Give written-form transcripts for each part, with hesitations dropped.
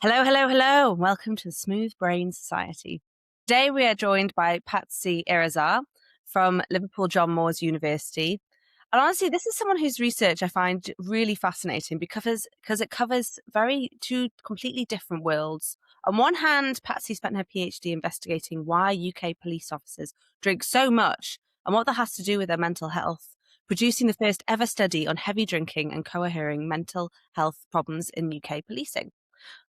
Hello, hello, hello. Welcome to the Smooth Brain Society. Today we are joined by Patsy Irizar from Liverpool John Moores University. And honestly, this is someone whose research I find really fascinating because it covers two completely different worlds. On one hand, Patsy spent her PhD investigating why UK police officers drink so much and what that has to do with their mental health, producing the first ever study on heavy drinking and co-occurring mental health problems in UK policing.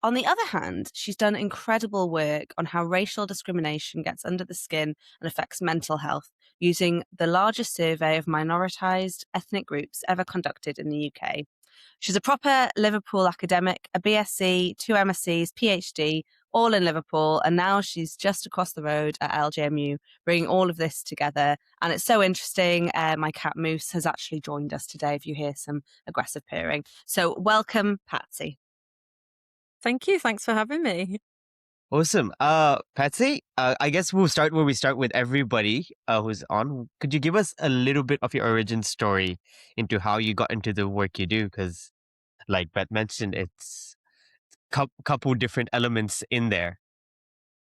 On the other hand, she's done incredible work on how racial discrimination gets under the skin and affects mental health, using the largest survey of minoritized ethnic groups ever conducted in the UK. She's a proper Liverpool academic, a BSc, two MScs, PhD, all in Liverpool, and now she's just across the road at LJMU, bringing all of this together. And it's so interesting. My cat Moose has actually joined us today, if you hear some aggressive purring. So welcome, Patsy. Thank you. Thanks for having me. Awesome. Patsy, I guess we'll start where we start with everybody who's on. Could you give us a little bit of your origin story into how you got into the work you do? Because, like Beth mentioned, it's couple different elements in there.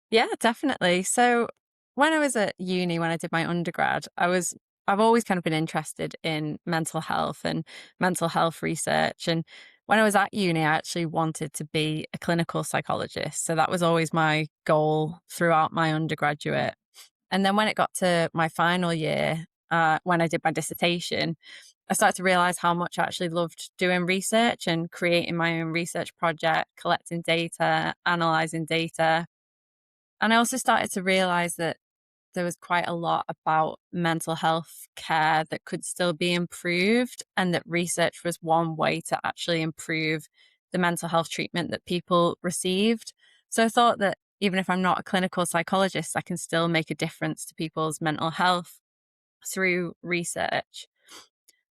Yeah, definitely. So when I was at uni, when I did my undergrad, I've always kind of been interested in mental health and mental health research. And when I was at uni, I actually wanted to be a clinical psychologist. So that was always my goal throughout my undergraduate. And then when it got to my final year, when I did my dissertation, I started to realize how much I actually loved doing research and creating my own research project, collecting data, analyzing data. And I also started to realize that there was quite a lot about mental health care that could still be improved, and that research was one way to actually improve the mental health treatment that people received. So I thought that even if I'm not a clinical psychologist, I can still make a difference to people's mental health through research.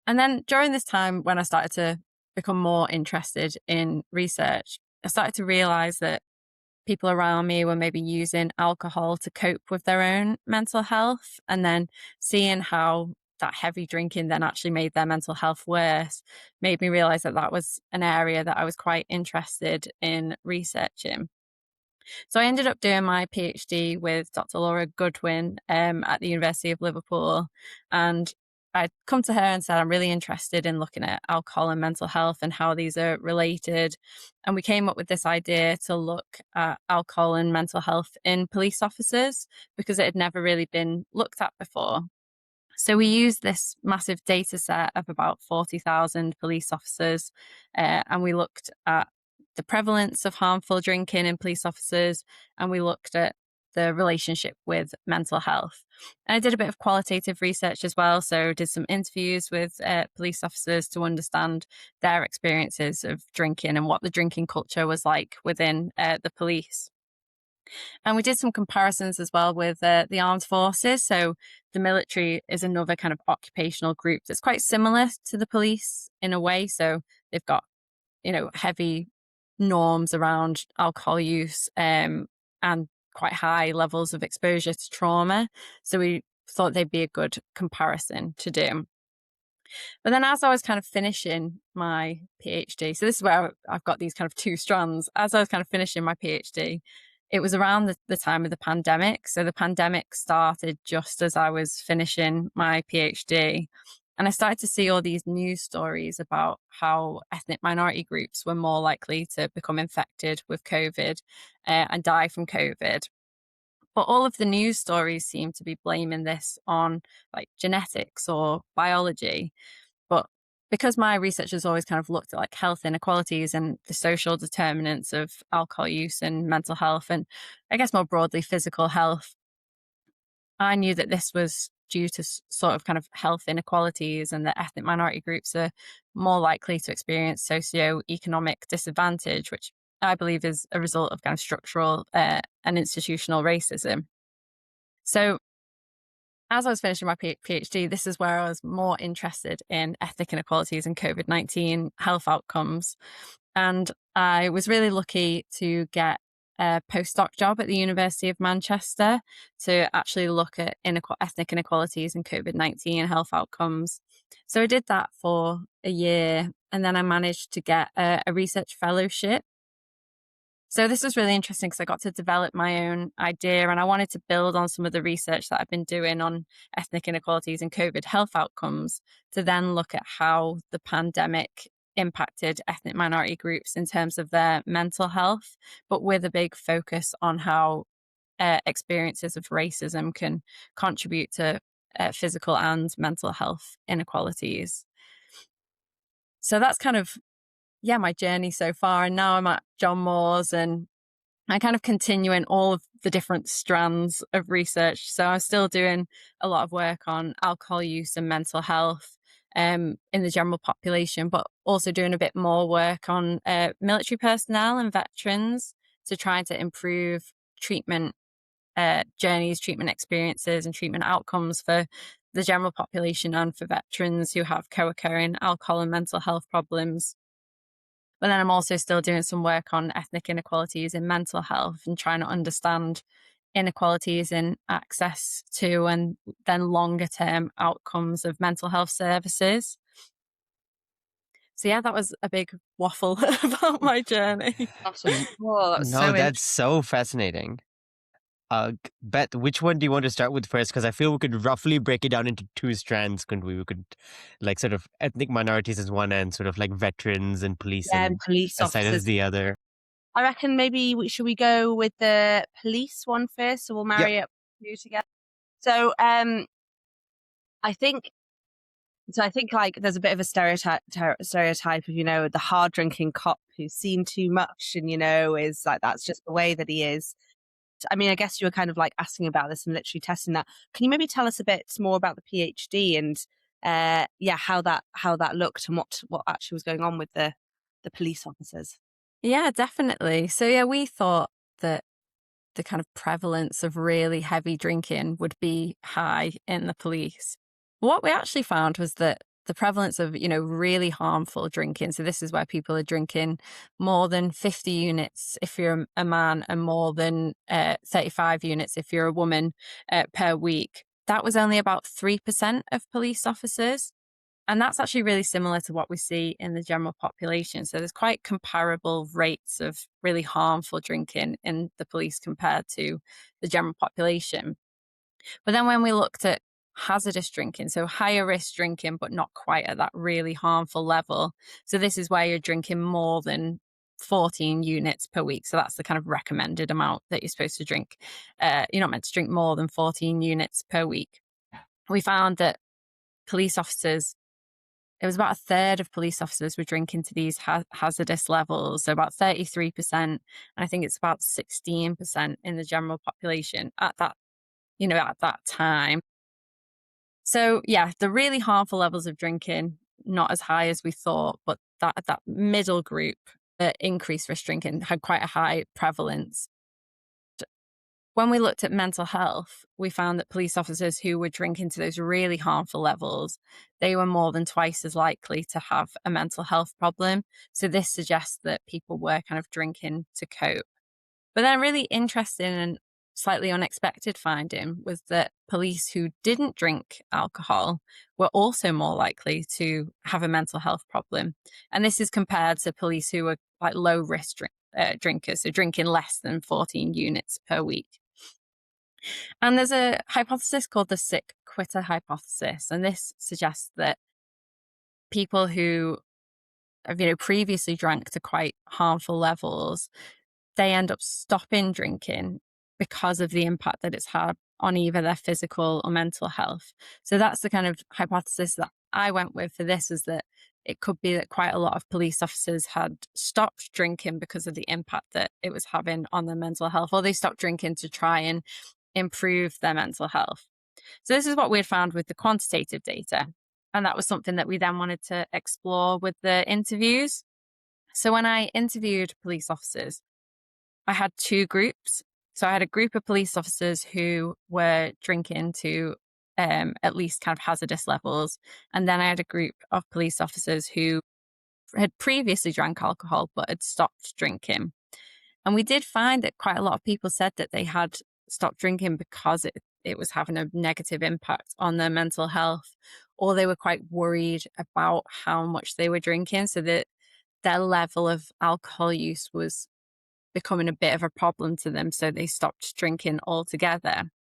And then during this time, when I started to become more interested in research, I started to realize that people around me were maybe using alcohol to cope with their own mental health, and then seeing how that heavy drinking then actually made their mental health worse made me realize that that was an area that I was quite interested in researching. So I ended up doing my PhD with Dr. Laura Goodwin at the University of Liverpool. And I'd come to her and said, I'm really interested in looking at alcohol and mental health and how these are related. And we came up with this idea to look at alcohol and mental health in police officers because it had never really been looked at before. So we used this massive data set of about 40,000 police officers, and we looked at the prevalence of harmful drinking in police officers, and we looked at the relationship with mental health. And I did a bit of qualitative research as well, so did some interviews with police officers to understand their experiences of drinking and what the drinking culture was like within the police. And we did some comparisons as well with the armed forces. So the military is another kind of occupational group that's quite similar to the police in a way. So they've got, heavy norms around alcohol use and quite high levels of exposure to trauma. So we thought they'd be a good comparison to do. But then as I was kind of finishing my PhD, so this is where I've got these kind of two strands. As I was kind of finishing my PhD, it was around the time of the pandemic. So the pandemic started just as I was finishing my PhD. And I started to see all these news stories about how ethnic minority groups were more likely to become infected with COVID and die from COVID. But all of the news stories seem to be blaming this on like genetics or biology. But because my research has always kind of looked at like health inequalities and the social determinants of alcohol use and mental health, and I guess more broadly physical health, I knew that this was due to sort of kind of health inequalities, and that ethnic minority groups are more likely to experience socio-economic disadvantage, which I believe is a result of kind of structural and institutional racism. So as I was finishing my PhD, this is where I was more interested in ethnic inequalities and COVID-19 health outcomes. And I was really lucky to get a postdoc job at the University of Manchester to actually look at ethnic inequalities and COVID-19 health outcomes. So I did that for a year, and then I managed to get a research fellowship So this was really interesting because I got to develop my own idea, and I wanted to build on some of the research that I've been doing on ethnic inequalities and COVID health outcomes to then look at how the pandemic impacted ethnic minority groups in terms of their mental health, but with a big focus on how experiences of racism can contribute to physical and mental health inequalities. So that's kind of, yeah, my journey so far. And now I'm at John Moores, and I kind of continuing all of the different strands of research. So I'm still doing a lot of work on alcohol use and mental health in the general population, but also doing a bit more work on military personnel and veterans to try to improve treatment journeys, treatment experiences, and treatment outcomes for the general population and for veterans who have co-occurring alcohol and mental health problems. But then I'm also still doing some work on ethnic inequalities in mental health and trying to understand inequalities in access to and then longer term outcomes of mental health services. So yeah, that was a big waffle about my journey. N- Oh, that's so no, interesting. that's so fascinating. Beth, which one do you want to start with first? Because I feel we could roughly break it down into two strands, couldn't we? We could, like, sort of ethnic minorities as one end, sort of like veterans and police Yeah, and and police aside as officers. the other. I reckon maybe should we go with the police one first, so we'll Yep. marry up two together. So, I think I think like there's a bit of a stereotype of the hard drinking cop who's seen too much and is like that's just the way that he is. I mean, I guess you were kind of like asking about this and literally testing that. Can you maybe tell us a bit more about the PhD and yeah, how that looked and what actually was going on with the police officers? Yeah, definitely. So yeah, we thought that the kind of prevalence of really heavy drinking would be high in the police. What we actually found was that the prevalence of, really harmful drinking. So this is where people are drinking more than 50 units if you're a man and more than 35 units if you're a woman per week. That was only about 3% of police officers. And that's actually really similar to what we see in the general population. So there's quite comparable rates of really harmful drinking in the police compared to the general population. But then when we looked at hazardous drinking, so higher risk drinking, but not quite at that really harmful level. So this is where you're drinking more than 14 units per week. So that's the kind of recommended amount that you're supposed to drink. You're not meant to drink more than 14 units per week. We found that police officers, it was about a third of police officers were drinking to these hazardous levels, so about 33%, and I think it's about 16% in the general population at that time. So yeah, the really harmful levels of drinking, not as high as we thought, but that middle group, the increased risk drinking, had quite a high prevalence. When we looked at mental health, we found that police officers who were drinking to those really harmful levels, they were more than twice as likely to have a mental health problem. So this suggests that people were kind of drinking to cope. But then a really interesting and slightly unexpected finding was that police who didn't drink alcohol were also more likely to have a mental health problem. And this is compared to police who were like low risk drinkers, so drinking less than 14 units per week. And there's a hypothesis called the sick quitter hypothesis. And this suggests that people who have, previously drank to quite harmful levels, they end up stopping drinking because of the impact that it's had on either their physical or mental health. So that's the kind of hypothesis that I went with for this, is that it could be that quite a lot of police officers had stopped drinking because of the impact that it was having on their mental health, or they stopped drinking to try and improve their mental health. So this is what we had found with the quantitative data. And that was something that we then wanted to explore with the interviews. So when I interviewed police officers, I had two groups. So I had a group of police officers who were drinking to at least kind of hazardous levels. And then I had a group of police officers who had previously drank alcohol but had stopped drinking. And we did find that quite a lot of people said that they had stopped drinking because it was having a negative impact on their mental health, or they were quite worried about how much they were drinking. So that their level of alcohol use was becoming a bit of a problem to them, so they stopped drinking altogether.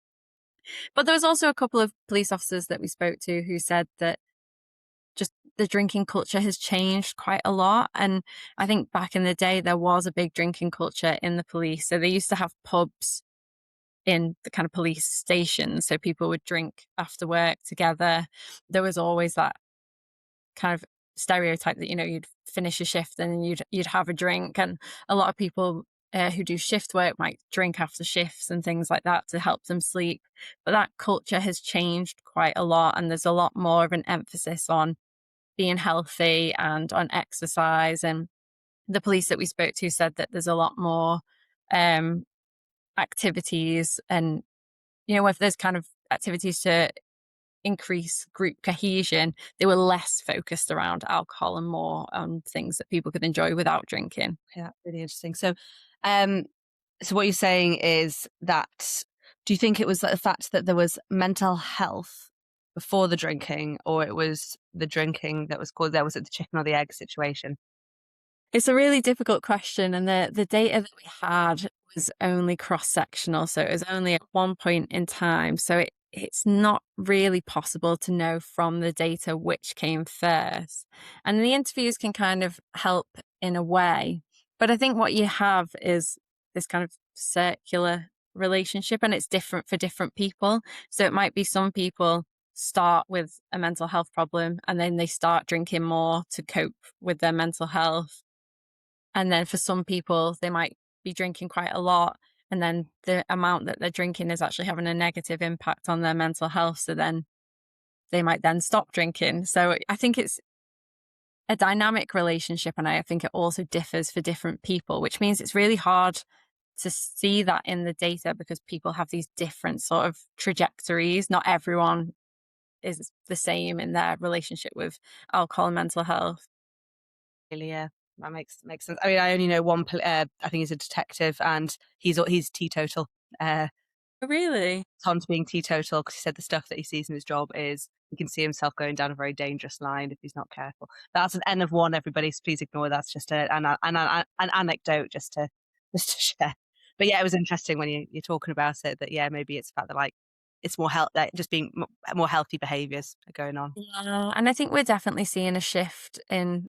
But there was also a couple of police officers that we spoke to who said that just the drinking culture has changed quite a lot. And I think back in the day, there was a big drinking culture in the police. So they used to have pubs in the kind of police stations. So people would drink after work together. There was always that kind of stereotype that, you'd finish a shift and you'd have a drink. And a lot of people who do shift work might drink after shifts and things like that to help them sleep. But that culture has changed quite a lot. And there's a lot more of an emphasis on being healthy and on exercise. And the police that we spoke to said that there's a lot more activities, and if there's kind of activities to increase group cohesion, they were less focused around alcohol and more on things that people could enjoy without drinking. Yeah, really interesting. So what you're saying is that, do you think it was like the fact that there was mental health before the drinking, or it was the drinking that was caused? Was it the chicken or the egg situation? It's a really difficult question, and the data that we had was only cross-sectional, so it was only at one point in time. So it's not really possible to know from the data which came first. And the interviews can kind of help in a way. But I think what you have is this kind of circular relationship, and it's different for different people. So it might be some people start with a mental health problem and then they start drinking more to cope with their mental health. And then for some people, they might be drinking quite a lot, and then the amount that they're drinking is actually having a negative impact on their mental health. So then they might then stop drinking. So I think it's a dynamic relationship, and I think it also differs for different people, which means it's really hard to see that in the data because people have these different sort of trajectories. Not everyone is the same in their relationship with alcohol and mental health. Yeah, that makes sense. I mean, I only know one. I think he's a detective, and he's teetotal. Really? Tom's being teetotal because he said the stuff that he sees in his job is he can see himself going down a very dangerous line if he's not careful. That's an N of one, everybody. So please ignore that's just an anecdote just to share. But yeah, it was interesting when you're talking about it that maybe it's the fact that like it's more health, like just being more healthy behaviors are going on. Yeah, and I think we're definitely seeing a shift in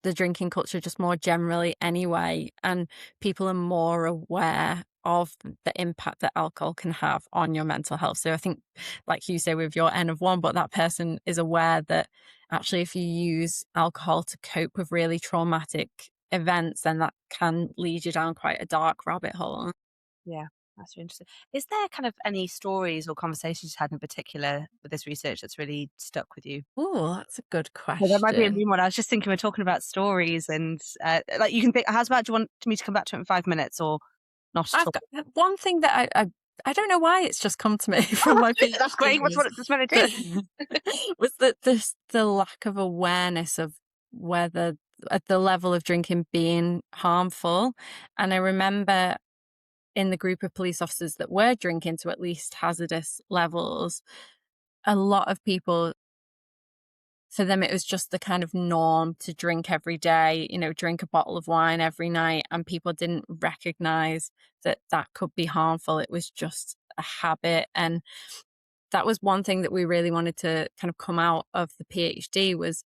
the drinking culture just more generally anyway, and people are more aware of the impact that alcohol can have on your mental health. So I think, like you say, with your N of one, but that person is aware that actually if you use alcohol to cope with really traumatic events, then that can lead you down quite a dark rabbit hole. Yeah, that's really interesting. Is there kind of any stories or conversations you had in particular with this research that's really stuck with you? Oh, that's a good Well, there might be a question. new one. I was just thinking we're talking about stories and, like, you can think how's about do you want me to come back to it in 5 minutes or not at I've all? got one thing that I don't know why it's just come to me from Oh, my that's great. PhD That's what it is. that was that the lack of awareness of whether at the level of drinking being harmful. And I remember in the group of police officers that were drinking to at least hazardous levels, a lot of people, for them, it was just the kind of norm to drink every day, drink a bottle of wine every night. And people didn't recognize that that could be harmful. It was just a habit. And that was one thing that we really wanted to kind of come out of the PhD, was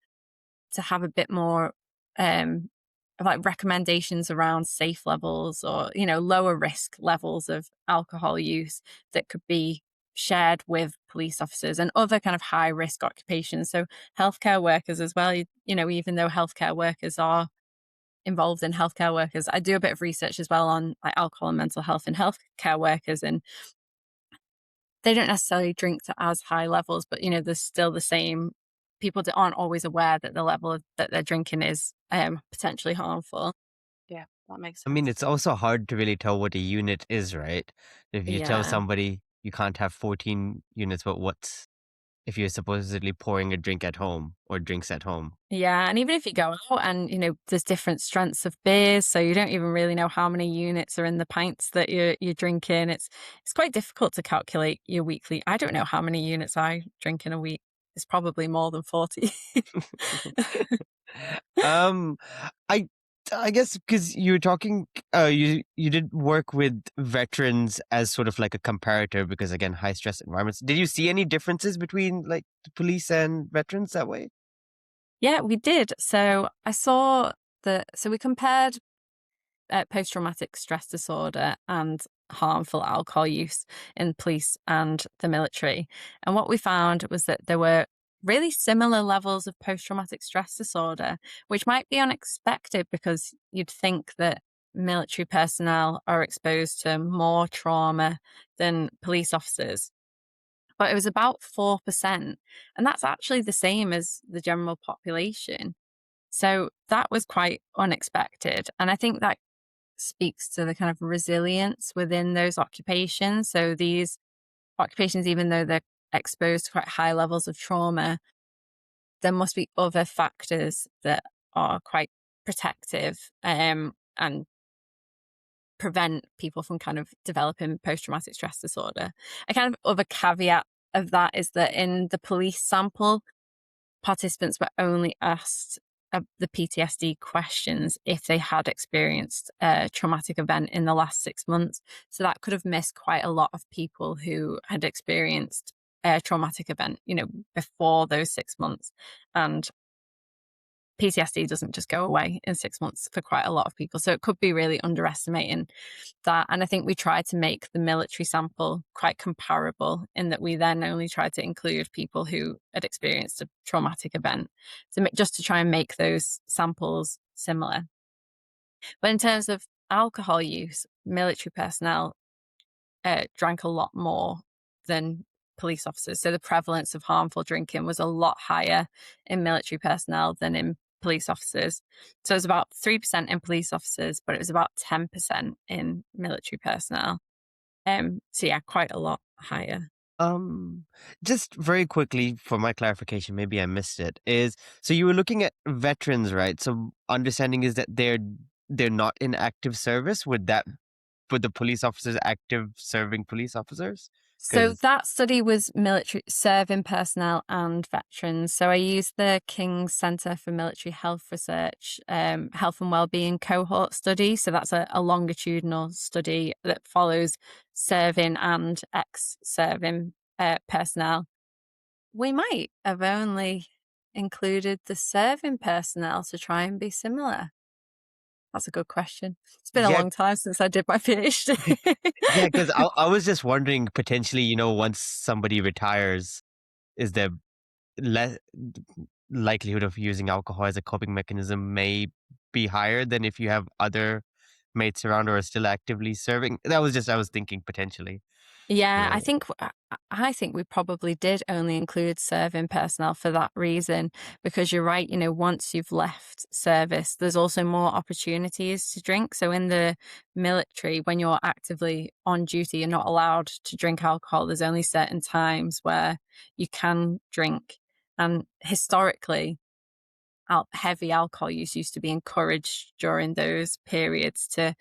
to have a bit more of like recommendations around safe levels or, lower risk levels of alcohol use that could be shared with police officers and other kind of high risk occupations. So healthcare workers as well, even though healthcare workers are involved in healthcare workers, I do a bit of research as well on like alcohol and mental health in healthcare workers, and they don't necessarily drink to as high levels, but there's still the same people that aren't always aware that the level that they're drinking is potentially harmful. Yeah, that makes I mean, sense. it's also hard to really tell what a unit is, right? If you tell Yeah. somebody you can't have 14 units, but what's if you're supposedly pouring a drink at home or drinks at home? Yeah. And even if you go out and, there's different strengths of beers, so you don't even really know how many units are in the pints that you're drinking. It's quite difficult to calculate your weekly. I don't know how many units I drink in a week. It's probably more than 40. Um, I I guess because you were talking, you did work with veterans as sort of like a comparator because again, high stress environments. Did you see any differences between like the police and veterans that way? Yeah, we did. So I saw so we compared post-traumatic stress disorder and harmful alcohol use in police and the military. And what we found was that there were really similar levels of post-traumatic stress disorder, which might be unexpected because you'd think that military personnel are exposed to more trauma than police officers. But it was about 4%. And that's actually the same as the general population. So that was quite unexpected. And I think that speaks to the kind of resilience within those occupations. So these occupations, even though they're exposed to quite high levels of trauma, there must be other factors that are quite protective and prevent people from kind of developing post-traumatic stress disorder. A kind of other caveat of that is that in the police sample, participants were only asked the PTSD questions if they had experienced a traumatic event in the last 6 months. So that could have missed quite a lot of people who had experienced a traumatic event, before those 6 months. And PTSD doesn't just go away in 6 months for quite a lot of people. So it could be really underestimating that. And I think we tried to make the military sample quite comparable in that we then only tried to include people who had experienced a traumatic event, just to try and make those samples similar. But in terms of alcohol use, military personnel drank a lot more than police officers. So the prevalence of harmful drinking was a lot higher in military personnel than in police officers. So it was about 3% in police officers, but it was about 10% in military personnel. So yeah, quite a lot higher. Um, just very quickly for my clarification, maybe I missed it, is so you were looking at veterans, right? So understanding is that they're not in active service. Would the police officers active serving police officers? So Because that study was military serving personnel and veterans. So I used the King's Centre for Military Health Research, health and wellbeing cohort study. So that's a longitudinal study that follows serving and ex-serving personnel. We might have only included the serving personnel to try and be similar. That's a good question. It's been a yeah, long time since I did my PhD. yeah, because I was just wondering potentially, once somebody retires, is there less likelihood of using alcohol as a coping mechanism may be higher than if you have other mates around or are still actively serving. That was just I was thinking potentially. Yeah, Yeah. I think we probably did only include serving personnel for that reason, because you're right, once you've left service, there's also more opportunities to drink. So in the military, when you're actively on duty, you're not allowed to drink alcohol. There's only certain times where you can drink. And historically, heavy alcohol use used to be encouraged during those periods to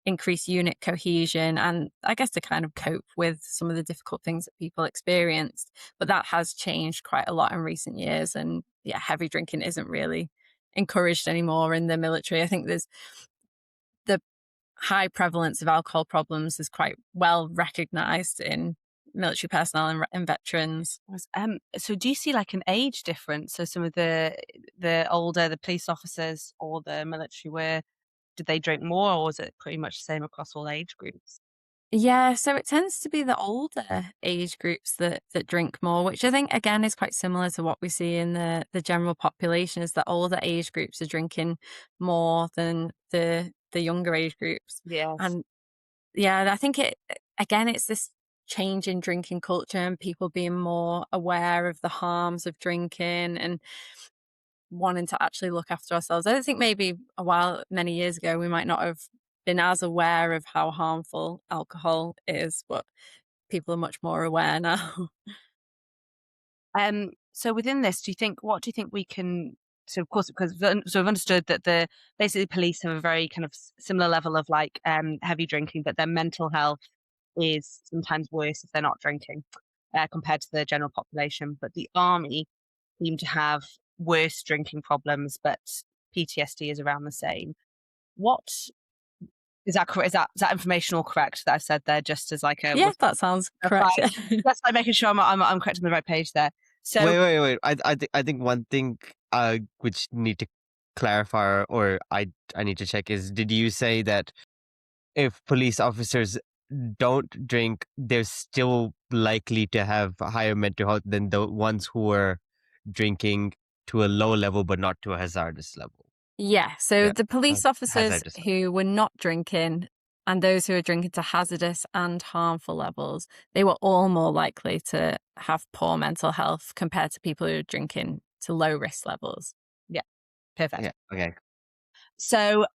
increase unit cohesion and I guess to kind of cope with some of the difficult things that people experienced. But that has changed quite a lot in recent years. And yeah, heavy drinking isn't really encouraged anymore in the military. I think there's the high prevalence of alcohol problems is quite well recognized in military personnel and veterans. So do you see like an age difference? So some of the older, the police officers or the military were, did they drink more, or was it pretty much the same across all age groups? Yeah, so it tends to be the older age groups that drink more, which I think again is quite similar to what we see in the general population, is that older age groups are drinking more than the younger age groups. Yes. And yeah, I think it's this change in drinking culture and people being more aware of the harms of drinking and wanting to actually look after ourselves. I don't think maybe many years ago, we might not have been as aware of how harmful alcohol is, but people are much more aware now. So within this, what do you think we can, so of course, because so we've understood that the basically police have a very kind of similar level of like heavy drinking, but their mental health is sometimes worse if they're not drinking compared to the general population. But the army seem to have worse drinking problems, but PTSD is around the same. what is that correct? Is that information all correct that I've said there? Just as like a Yeah, that sounds correct. fine. Just like making sure I'm correct on the right page there. So Wait. I think one thing which need to clarify, or I need to check, is, did you say that if police officers don't drink, they're still likely to have higher mental health than the ones who are drinking to a low level but not to a hazardous level? Yeah, so Yeah, the police officers hazardous level. who were not drinking and those who were drinking to hazardous and harmful levels, they were all more likely to have poor mental health compared to people who are drinking to low risk levels. yeah, perfect. Yeah. Okay. So,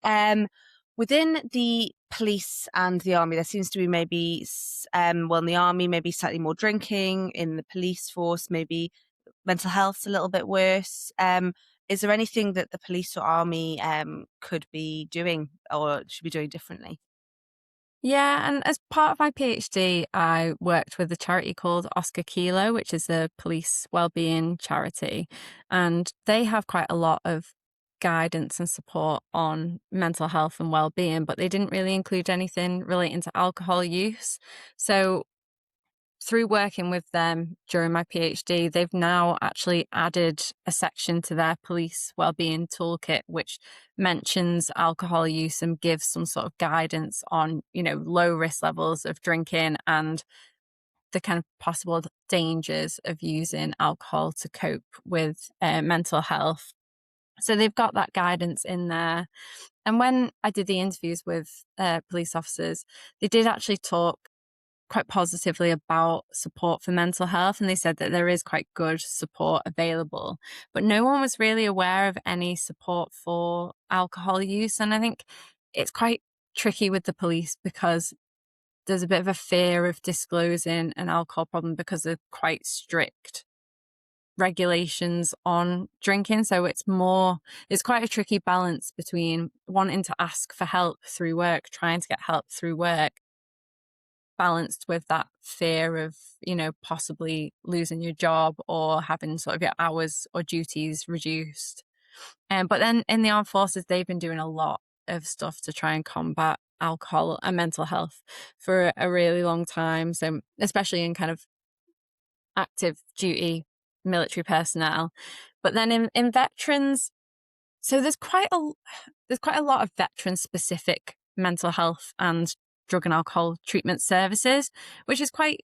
within the police and the army, there seems to be maybe, well, in the army, maybe slightly more drinking. In the police force, maybe mental health's a little bit worse. Is there anything that the police or army could be doing or should be doing differently? Yeah, and as part of my PhD, I worked with a charity called Oscar Kilo, which is a police wellbeing charity. And they have quite a lot of guidance and support on mental health and well-being, but they didn't really include anything relating to alcohol use. So through working with them during my PhD, they've now actually added a section to their police wellbeing toolkit, which mentions alcohol use and gives some sort of guidance on, low risk levels of drinking and the kind of possible dangers of using alcohol to cope with mental health. So they've got that guidance in there. And when I did the interviews with police officers, they did actually talk quite positively about support for mental health, and they said that there is quite good support available, but no one was really aware of any support for alcohol use. And I think it's quite tricky with the police because there's a bit of a fear of disclosing an alcohol problem because of quite strict regulations on drinking. So it's quite a tricky balance between wanting to ask for help through work, trying to get help through work, balanced with that fear of, possibly losing your job or having sort of your hours or duties reduced. But then in the armed forces, they've been doing a lot of stuff to try and combat alcohol and mental health for a really long time. So especially in kind of active duty military personnel. But then in veterans, so there's quite a lot of veteran specific mental health and drug and alcohol treatment services, which is quite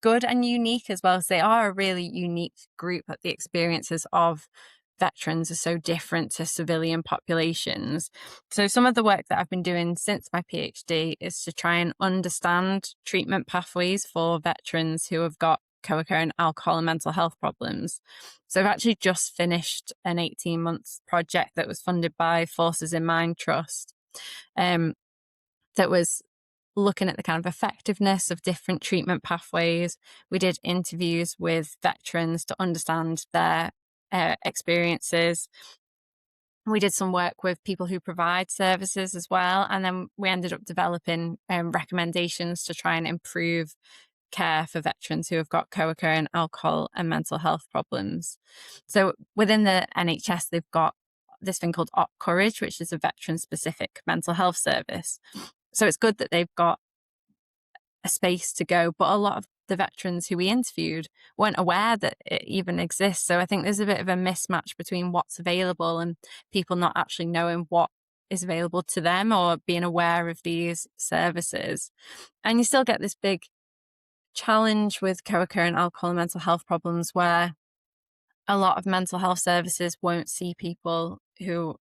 good and unique as well, as they are a really unique group. That the experiences of veterans are so different to civilian populations. So some of the work that I've been doing since my PhD is to try and understand treatment pathways for veterans who have got co-occurring alcohol and mental health problems. So I've actually just finished an 18-month project that was funded by Forces in Mind Trust, that was looking at the kind of effectiveness of different treatment pathways. We did interviews with veterans to understand their experiences. We did some work with people who provide services as well. And then we ended up developing recommendations to try and improve care for veterans who have got co-occurring alcohol and mental health problems. So within the NHS, they've got this thing called Op Courage, which is a veteran-specific mental health service. So it's good that they've got a space to go, but a lot of the veterans who we interviewed weren't aware that it even exists. So I think there's a bit of a mismatch between what's available and people not actually knowing what is available to them or being aware of these services. And you still get this big challenge with co-occurring alcohol and mental health problems where a lot of mental health services won't see people who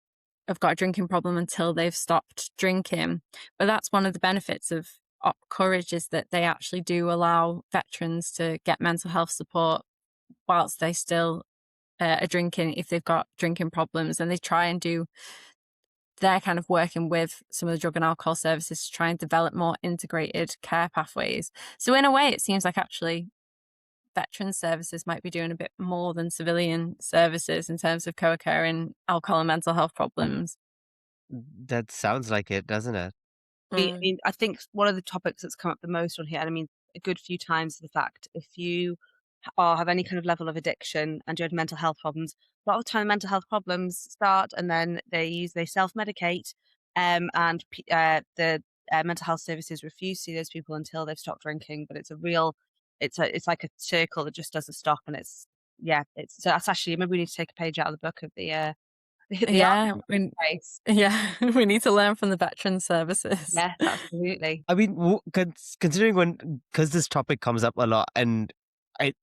have got a drinking problem until they've stopped drinking. But that's one of the benefits of Op Courage, is that they actually do allow veterans to get mental health support whilst they still are drinking if they've got drinking problems. And they try and do they're kind of working with some of the drug and alcohol services to try and develop more integrated care pathways. So in a way, it seems like actually veteran services might be doing a bit more than civilian services in terms of co-occurring alcohol and mental health problems. That sounds like it, doesn't it? I think one of the topics that's come up the most on here, and I mean, a good few times, is the fact if you have any kind of level of addiction and you have mental health problems, a lot of the time mental health problems start and then they self-medicate the mental health services refuse to see those people until they've stopped drinking. But it's like a circle that just doesn't stop, and so that's actually, maybe we need to take a page out of the book of the the Yeah, race. yeah, we need to learn from the veteran services. Yes, absolutely. I mean, considering because this topic comes up a lot, and it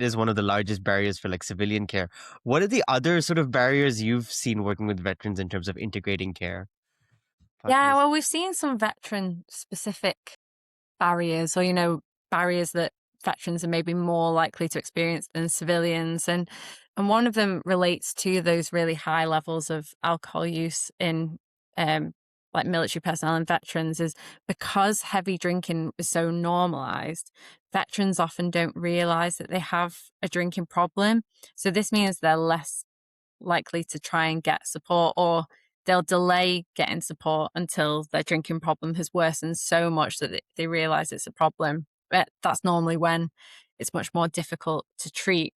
is one of the largest barriers for like civilian care. What are the other sort of barriers you've seen working with veterans in terms of integrating care? Yeah, Possibly. well, we've seen some veteran specific barriers, or, barriers that veterans are maybe more likely to experience than civilians. And one of them relates to those really high levels of alcohol use in like military personnel and veterans, is because heavy drinking is so normalized, veterans often don't realize that they have a drinking problem. So this means they're less likely to try and get support, or they'll delay getting support until their drinking problem has worsened so much that they realize it's a problem. But that's normally when it's much more difficult to treat.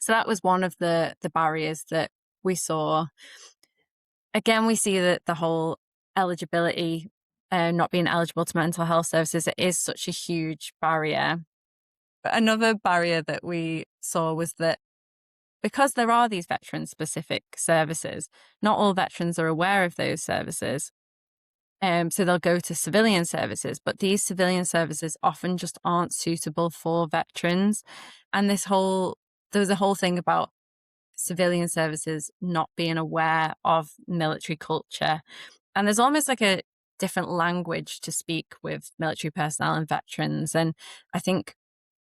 So that was one of the barriers that we saw. Again, we see that the whole eligibility, not being eligible to mental health services, it is such a huge barrier. But another barrier that we saw was that because there are these veteran specific services, not all veterans are aware of those services. So they'll go to civilian services, but these civilian services often just aren't suitable for veterans. And there was a whole thing about civilian services not being aware of military culture. And there's almost like a different language to speak with military personnel and veterans. And I think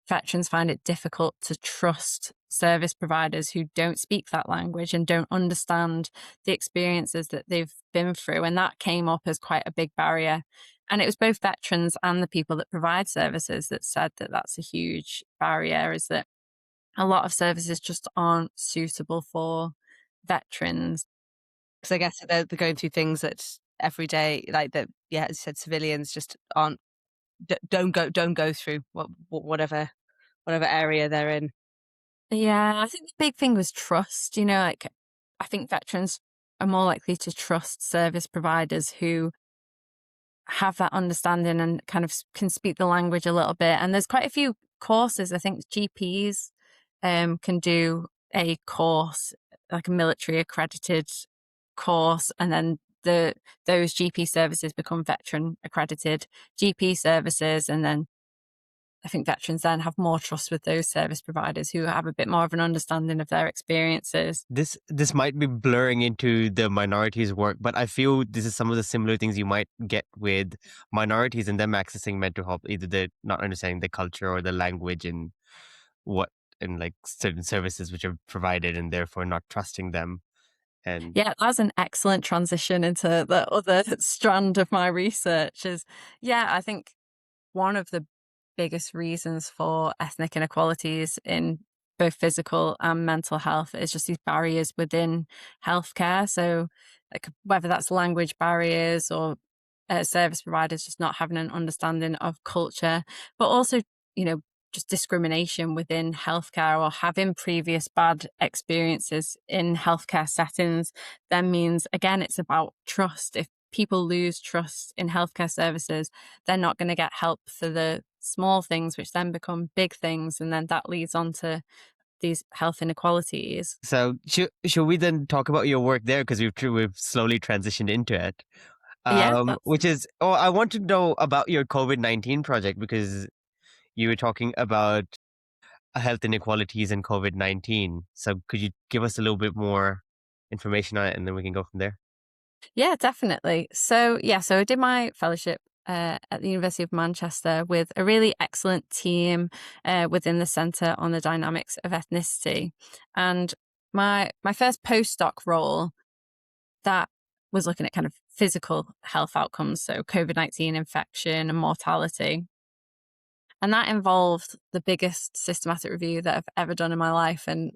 veterans find it difficult to trust service providers who don't speak that language and don't understand the experiences that they've been through. And that came up as quite a big barrier. And it was both veterans and the people that provide services that said that that's a huge barrier, is that a lot of services just aren't suitable for veterans. So I guess they're going through things that every day, like that. Yeah, as you said, civilians just aren't don't go through whatever area they're in. Yeah, I think the big thing was trust. Like, I think veterans are more likely to trust service providers who have that understanding and kind of can speak the language a little bit. And there's quite a few courses. I think GPs can do a course, like a military accredited course, and then those GP services become veteran accredited GP services, and then I think veterans then have more trust with those service providers who have a bit more of an understanding of their experiences. This might be blurring into the minorities work, but I feel this is some of the similar things you might get with minorities and them accessing mental health, either they're not understanding the culture or the language and what and like certain services which are provided, and therefore not trusting them. And Yeah, that's an excellent transition into the other strand of my research. I think one of the biggest reasons for ethnic inequalities in both physical and mental health is just these barriers within healthcare. So, like, whether that's language barriers or service providers just not having an understanding of culture, but also, just discrimination within healthcare or having previous bad experiences in healthcare settings, then means, again, it's about trust. If people lose trust in healthcare services, they're not going to get help for the small things, which then become big things. And then that leads on to these health inequalities. so should we then talk about your work there, because we've slowly transitioned into it. Yeah, that's Which is, oh, I want to know about your COVID-19 project, because you were talking about health inequalities and COVID-19. So could you give us a little bit more information on it, and then we can go from there? Yeah, definitely. So I did my fellowship at the University of Manchester with a really excellent team within the Centre on the Dynamics of Ethnicity. And my first postdoc role, that was looking at kind of physical health outcomes, so COVID-19 infection and mortality. And that involved the biggest systematic review that I've ever done in my life, and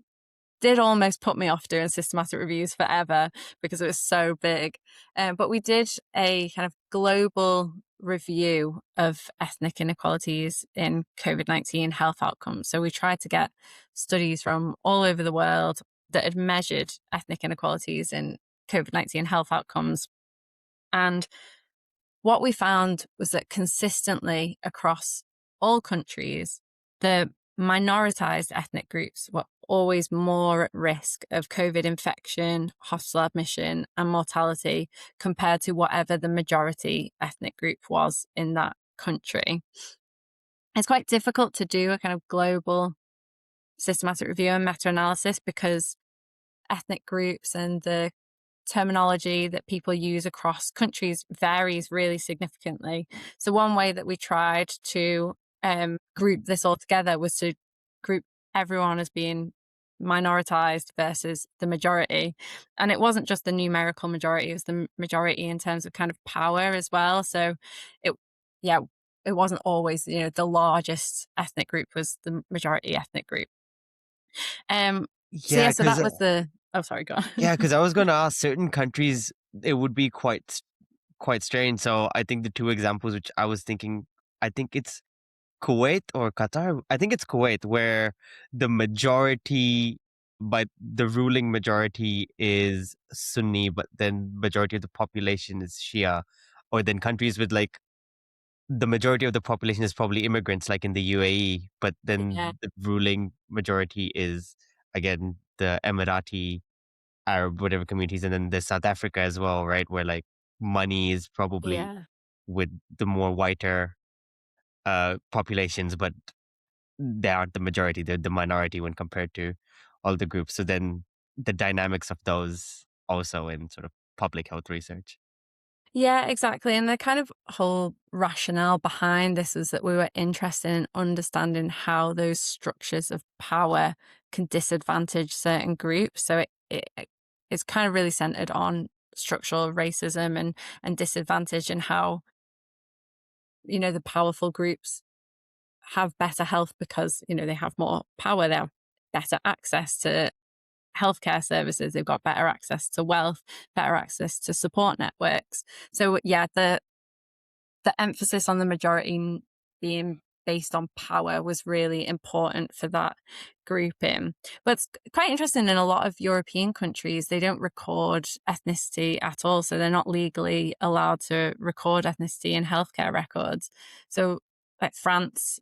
did almost put me off doing systematic reviews forever because it was so big. But we did a kind of global review of ethnic inequalities in COVID-19 health outcomes. So we tried to get studies from all over the world that had measured ethnic inequalities in COVID-19 health outcomes. And what we found was that consistently across all countries, the minoritized ethnic groups were always more at risk of COVID infection, hospital admission, and mortality compared to whatever the majority ethnic group was in that country. It's quite difficult to do a kind of global systematic review and meta-analysis because ethnic groups and the terminology that people use across countries varies really significantly. So one way that we tried to group this all together was to group everyone as being minoritized versus the majority. And it wasn't just the numerical majority, it was the majority in terms of kind of power as well. So it, yeah, it wasn't always, the largest ethnic group was the majority ethnic group. So Yeah, yeah, so because that was oh, sorry, go on. yeah, because I was going to ask, certain countries it would be quite strange. So I think the two examples which I was thinking, I think it's Kuwait or Qatar. I think it's Kuwait, where the majority, but the ruling majority is Sunni, but then majority of the population is Shia. Or then countries with like the majority of the population is probably immigrants, like in the UAE, but Yeah, then the ruling majority is again the Emirati Arab whatever communities, and then there's South Africa as well, right? Where like money is probably yeah. with the more whiter populations, but they aren't the majority; they're the minority when compared to all the groups. So then the dynamics of those also in sort of public health research. Yeah, exactly. And the kind of whole rationale behind this is that we were interested in understanding how those structures of power can disadvantage certain groups. So it's kind of really centered on structural racism and disadvantage, and how, the powerful groups have better health because, they have more power, they have better access to healthcare services, they've got better access to wealth, better access to support networks. So yeah, the emphasis on the majority being based on power was really important for that grouping. But it's quite interesting, in a lot of European countries, they don't record ethnicity at all. So they're not legally allowed to record ethnicity in healthcare records. So like France,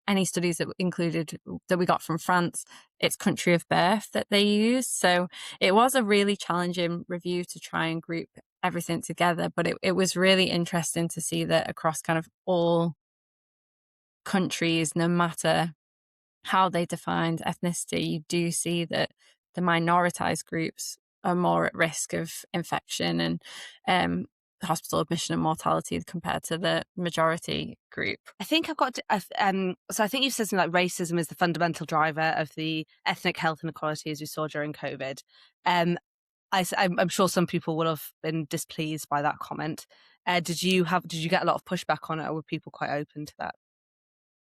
any studies that we got from France, it's country of birth that they use. So it was a really challenging review to try and group everything together, but it was really interesting to see that across kind of all countries, no matter how they defined ethnicity, you do see that the minoritized groups are more at risk of infection and hospital admission and mortality compared to the majority group. I think I've got to, so I think you said something like racism is the fundamental driver of the ethnic health inequalities we saw during COVID. I'm sure some people will have been displeased by that comment. Did you get a lot of pushback on it, or were people quite open to that?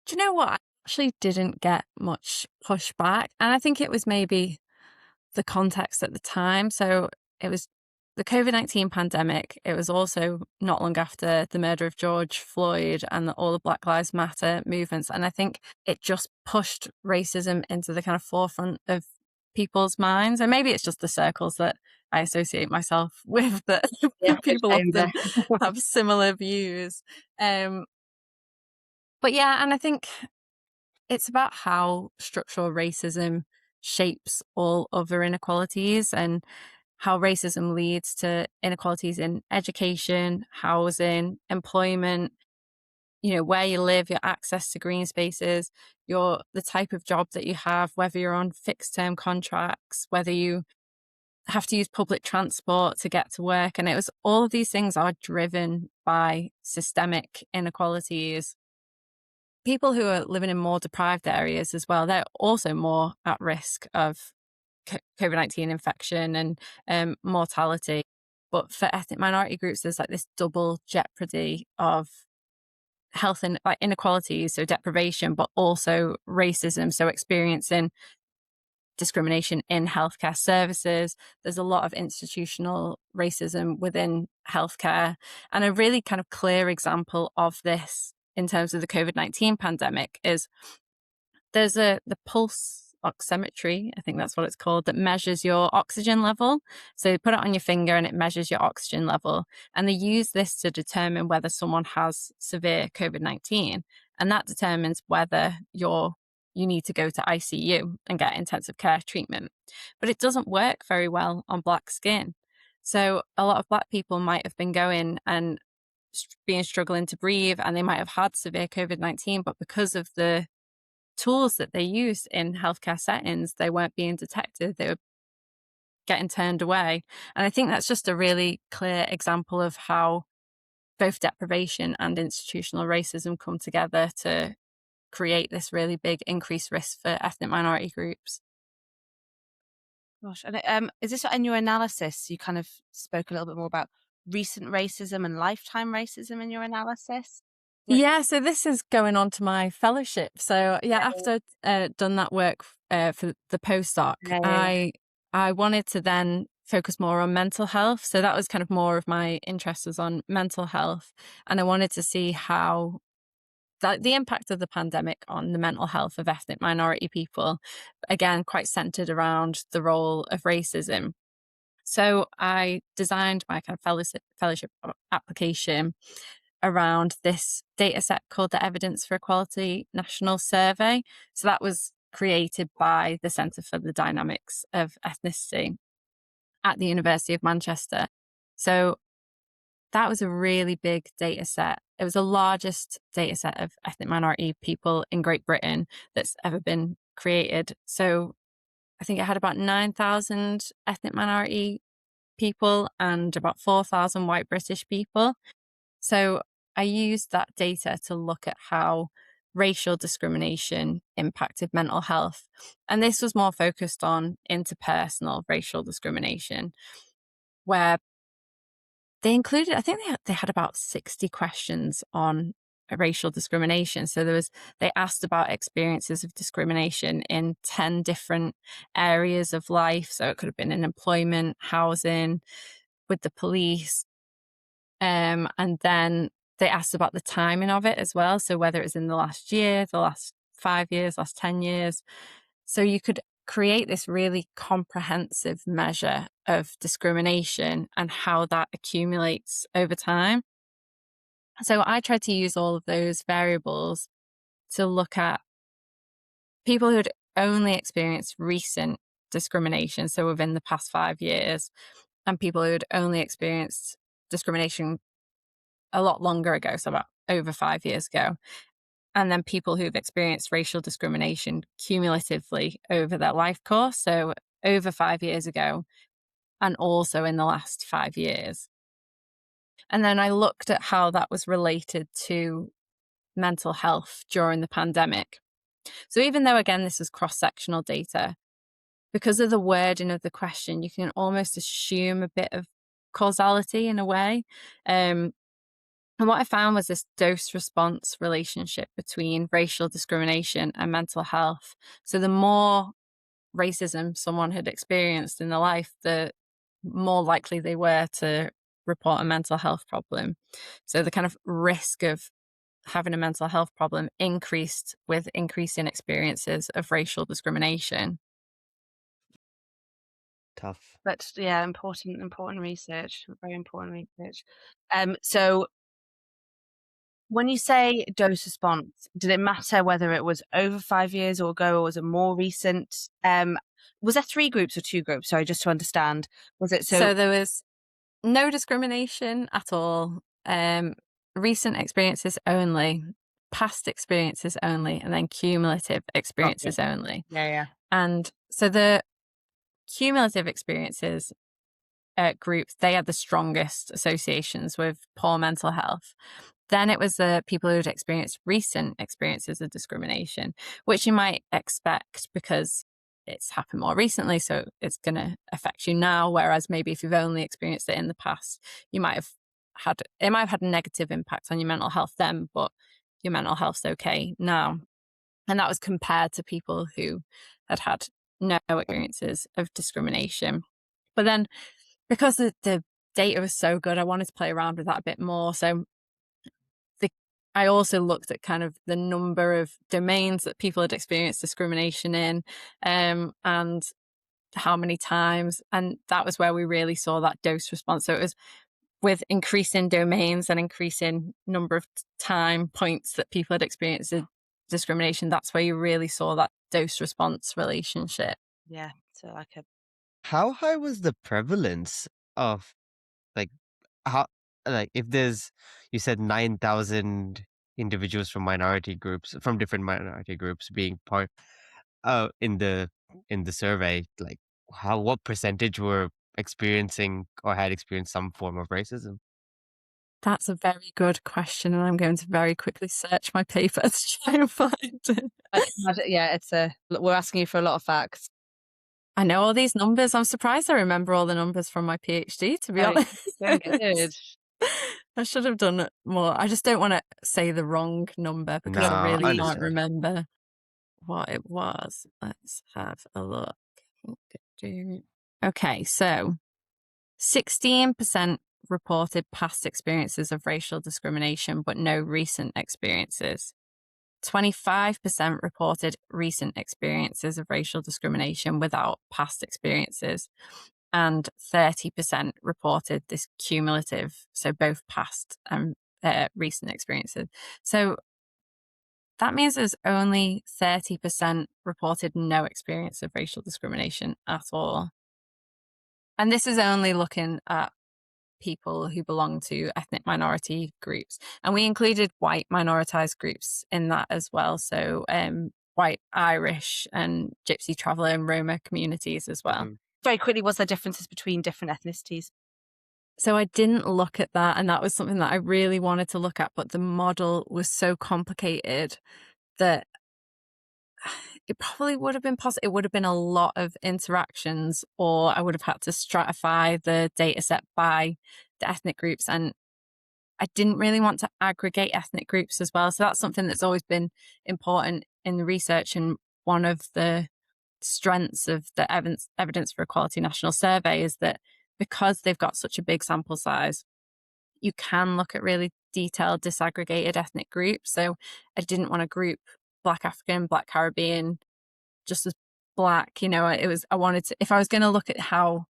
Do you know what? I actually didn't get much pushback. And I think it was maybe the context at the time. So it was the COVID-19 pandemic. It was also not long after the murder of George Floyd and all the Black Lives Matter movements. And I think it just pushed racism into the kind of forefront of people's minds. And maybe it's just the circles that I associate myself with, that Yeah, people same often there. have similar views. Um, but yeah, and I think it's about how structural racism shapes all other inequalities, and how racism leads to inequalities in education, housing, employment, where you live, your access to green spaces, the type of job that you have, whether you're on fixed term contracts, whether you have to use public transport to get to work. And it was all of these things are driven by systemic inequalities. People who are living in more deprived areas as well, they're also more at risk of COVID-19 infection and mortality. But for ethnic minority groups, there's like this double jeopardy of health and like inequalities, so deprivation, but also racism, so experiencing discrimination in healthcare services. There's a lot of institutional racism within healthcare. And a really kind of clear example of this in terms of the COVID-19 pandemic is the Pulse oximetry, I think that's what it's called, that measures your oxygen level. So you put it on your finger and it measures your oxygen level. And they use this to determine whether someone has severe COVID-19. And that determines whether you need to go to ICU and get intensive care treatment. But it doesn't work very well on Black skin. So a lot of Black people might have been going and struggling to breathe, and they might have had severe COVID-19, but because of the tools that they used in healthcare settings, they weren't being detected. They were getting turned away. And I think that's just a really clear example of how both deprivation and institutional racism come together to create this really big increased risk for ethnic minority groups. Gosh, and is this in your analysis? You kind of spoke a little bit more about recent racism and lifetime racism in your analysis. Yeah, so this is going on to my fellowship. So yeah, after done that work for the postdoc, Yeah. I wanted to then focus more on mental health. So that was kind of more of my interest was on mental health, and I wanted to see how the impact of the pandemic on the mental health of ethnic minority people, again, quite centered around the role of racism. So I designed my kind of fellowship application around this data set called the Evidence for Equality National Survey. So that was created by the Centre for the Dynamics of Ethnicity at the University of Manchester. So that was a really big data set. It was the largest data set of ethnic minority people in Great Britain that's ever been created. So I think it had about 9,000 ethnic minority people and about 4,000 white British people. So I used that data to look at how racial discrimination impacted mental health. And this was more focused on interpersonal racial discrimination, where they included, I think they had about 60 questions on racial discrimination. So they asked about experiences of discrimination in 10 different areas of life. So it could have been in employment, housing, with the police. And then they asked about the timing of it as well. So whether it's in the last year, the last 5 years, last 10 years. So you could create this really comprehensive measure of discrimination and how that accumulates over time. So I tried to use all of those variables to look at people who had only experienced recent discrimination, so within the past 5 years, and people who had only experienced discrimination a lot longer ago, so about over 5 years ago. And then people who've experienced racial discrimination cumulatively over their life course, so over 5 years ago, and also in the last 5 years. And then I looked at how that was related to mental health during the pandemic. So even though, again, this is cross-sectional data, because of the wording of the question, you can almost assume a bit of causality in a way. And what I found was this dose response relationship between racial discrimination and mental health. So the more racism someone had experienced in their life, the more likely they were to report a mental health problem. So the kind of risk of having a mental health problem increased with increasing experiences of racial discrimination. Tough. But yeah, important research, very important research. So when you say dose response, did it matter whether it was over 5 years or ago, or was it more recent? Was there 3 groups or 2 groups? Sorry, just to understand. Was it So there was no discrimination at all, recent experiences only, past experiences only, and then cumulative got experiences it. only. Yeah. And so the cumulative experiences groups, they had the strongest associations with poor mental health. Then it was the people who had experienced recent experiences of discrimination, which you might expect because it's happened more recently, so it's going to affect you now. Whereas maybe if you've only experienced it in the past, it might have had a negative impact on your mental health then, but your mental health's okay now. And that was compared to people who had no experiences of discrimination. But then because the data was so good, I wanted to play around with that a bit more. So I also looked at kind of the number of domains that people had experienced discrimination in, and how many times. And that was where we really saw that dose response. So it was with increasing domains and increasing number of time points that people had experienced discrimination, that's where you really saw that dose response relationship. Yeah. So like a How high was the prevalence of like how like if there's you said 9,000 individuals from different minority groups being part in the survey, like how what percentage were experiencing or had experienced some form of racism? That's a very good question, and I'm going to very quickly search my paper to try and find it. I can imagine, yeah, we're asking you for a lot of facts. I know all these numbers. I'm surprised I remember all the numbers from my PhD, to be Very, honest. very good. I should have done it more. I just don't want to say the wrong number because I No, really can't understood. remember what it was. Let's have a look. Okay, so 16% reported past experiences of racial discrimination, but no recent experiences. 25% reported recent experiences of racial discrimination without past experiences. And 30% reported this cumulative, so both past and recent experiences. So that means there's only 30% reported no experience of racial discrimination at all. And this is only looking at people who belong to ethnic minority groups. And we included white minoritized groups in that as well. So white Irish and Gypsy traveller and Roma communities as well. Mhm. Very quickly, was there differences between different ethnicities? So I didn't look at that. And that was something that I really wanted to look at. But the model was so complicated that it probably would have been possible. It would have been a lot of interactions, or I would have had to stratify the data set by the ethnic groups. And I didn't really want to aggregate ethnic groups as well. So that's something that's always been important in the research. And one of the strengths of the Evidence for Equality National Survey is that because they've got such a big sample size, you can look at really detailed disaggregated ethnic groups. So I didn't want to group Black African, Black Caribbean just as Black. I wanted to, if I was going to look at how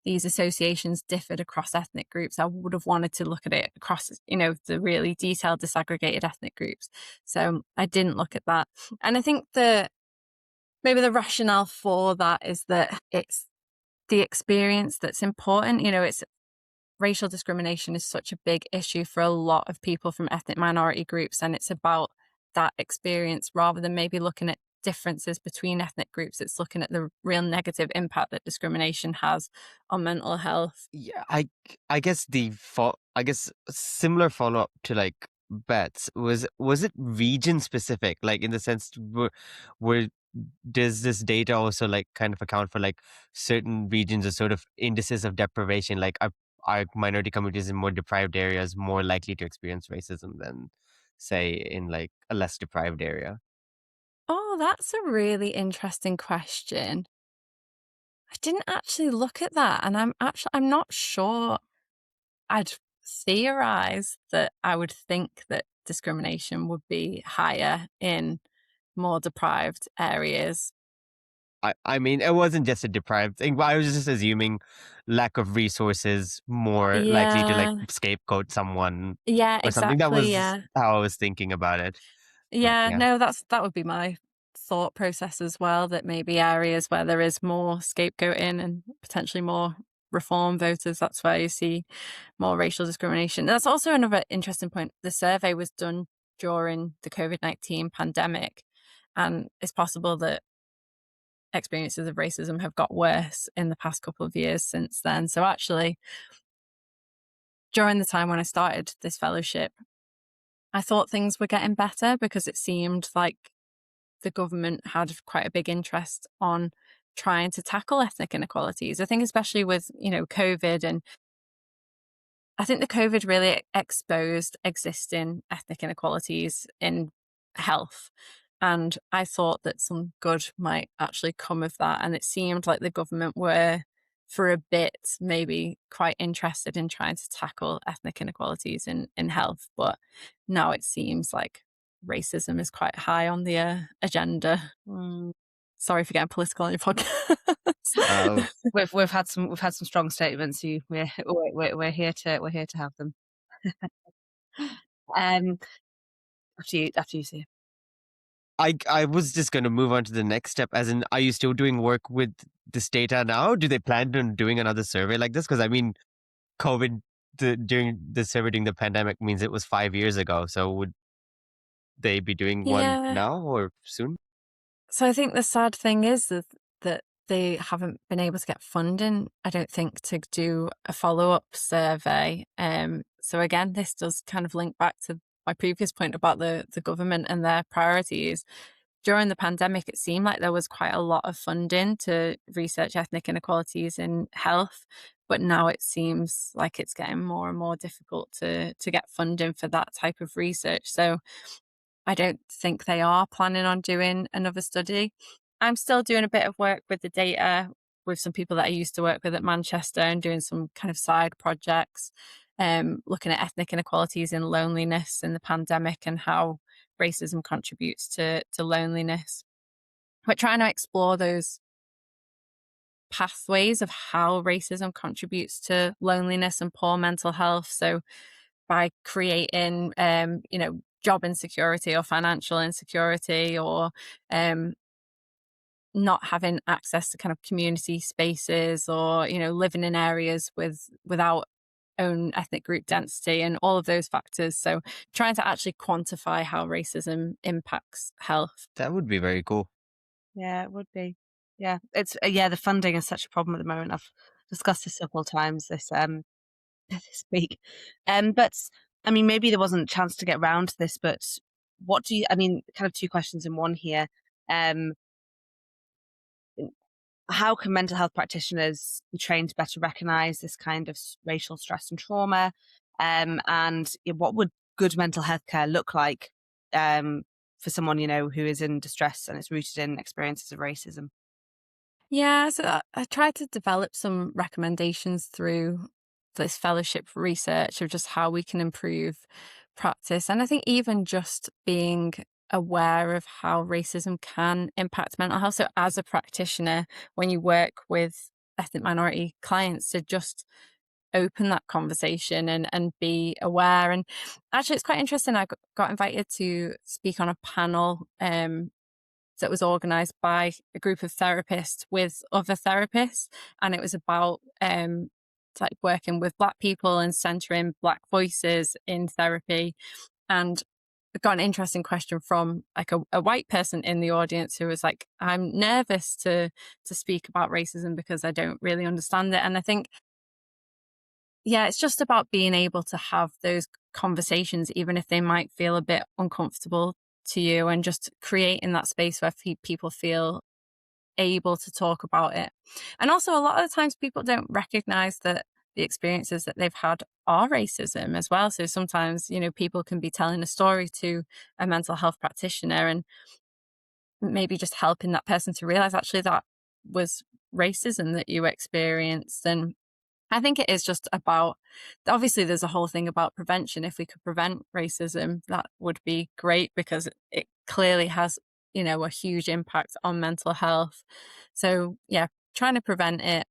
these associations differed across ethnic groups, I would have wanted to look at it across, the really detailed disaggregated ethnic groups. So I didn't look at that. And I think maybe the rationale for that is that it's the experience that's important. It's racial discrimination is such a big issue for a lot of people from ethnic minority groups, and it's about that experience rather than maybe looking at differences between ethnic groups. It's looking at the real negative impact that discrimination has on mental health. Yeah, I guess I guess a similar follow up to like Bets was it region specific, like in the sense were does this data also like kind of account for like certain regions or sort of indices of deprivation, like are minority communities in more deprived areas more likely to experience racism than say in like a less deprived area? Oh, that's a really interesting question. I didn't actually look at that, and I'm not sure I'd theorize that I would think that discrimination would be higher in more deprived areas. I mean, it wasn't just a deprived thing, but I was just assuming lack of resources more likely to like Yeah, scapegoat someone yeah, or something. That exactly. was Yeah. how I was thinking about it. But Yeah, yeah. no, that would be my thought process as well, that maybe areas where there is more scapegoating and potentially more reform voters, that's where you see more racial discrimination. That's also another interesting point. The survey was done during the COVID-19 pandemic, and it's possible that experiences of racism have got worse in the past couple of years since then. So actually, during the time when I started this fellowship, I thought things were getting better because it seemed like the government had quite a big interest on trying to tackle ethnic inequalities. I think especially with, COVID, and I think the COVID really exposed existing ethnic inequalities in health. And I thought that some good might actually come of that. And it seemed like the government were for a bit maybe quite interested in trying to tackle ethnic inequalities in health, but now it seems like racism is quite high on the agenda. Mm. Sorry for getting political on your podcast. Uh, We've had some strong statements. We're here to have them. Um, after you see. I was just going to move on to the next step, as in, are you still doing work with this data now? Do they plan on doing another survey like this? Because I mean, COVID during the survey during the pandemic means it was 5 years ago. So would they be doing one Yeah. now or soon? So I think the sad thing is that they haven't been able to get funding, I don't think, to do a follow-up survey. So again, this does kind of link back to my previous point about the government and their priorities. During the pandemic, it seemed like there was quite a lot of funding to research ethnic inequalities in health, but now it seems like it's getting more and more difficult to get funding for that type of research. So I don't think they are planning on doing another study. I'm still doing a bit of work with the data with some people that I used to work with at Manchester and doing some kind of side projects, looking at ethnic inequalities in loneliness in the pandemic and how racism contributes to loneliness. We're trying to explore those pathways of how racism contributes to loneliness and poor mental health. So by creating, job insecurity or financial insecurity or not having access to kind of community spaces or, living in areas without own ethnic group density and all of those factors. So trying to actually quantify how racism impacts health. That would be very cool. Yeah, it would be. Yeah, it's the funding is such a problem at the moment. I've discussed this several times this week. But I mean, maybe there wasn't a chance to get round to this, but what do you? I mean, kind of two questions in one here. Um, how can mental health practitioners be trained to better recognise this kind of racial stress and trauma? And what would good mental health care look like for someone who is in distress and it's rooted in experiences of racism? Yeah, so I tried to develop some recommendations through this fellowship research of just how we can improve practice. And I think even just being aware of how racism can impact mental health. So as a practitioner, when you work with ethnic minority clients, to just open that conversation and be aware. And actually, it's quite interesting. I got invited to speak on a panel that was organised by a group of therapists with other therapists, and it was about like working with Black people and centering Black voices in therapy. And I got an interesting question from like a white person in the audience who was like, "I'm nervous to speak about racism because I don't really understand it." And I think, yeah, it's just about being able to have those conversations, even if they might feel a bit uncomfortable to you, and just creating that space where people feel able to talk about it. And also, a lot of the times people don't recognize that the experiences that they've had are racism as well. So sometimes, people can be telling a story to a mental health practitioner and maybe just helping that person to realize actually that was racism that you experienced. And I think it is just about, obviously, there's a whole thing about prevention. If we could prevent racism, that would be great because it clearly has, a huge impact on mental health. So, yeah, trying to prevent it,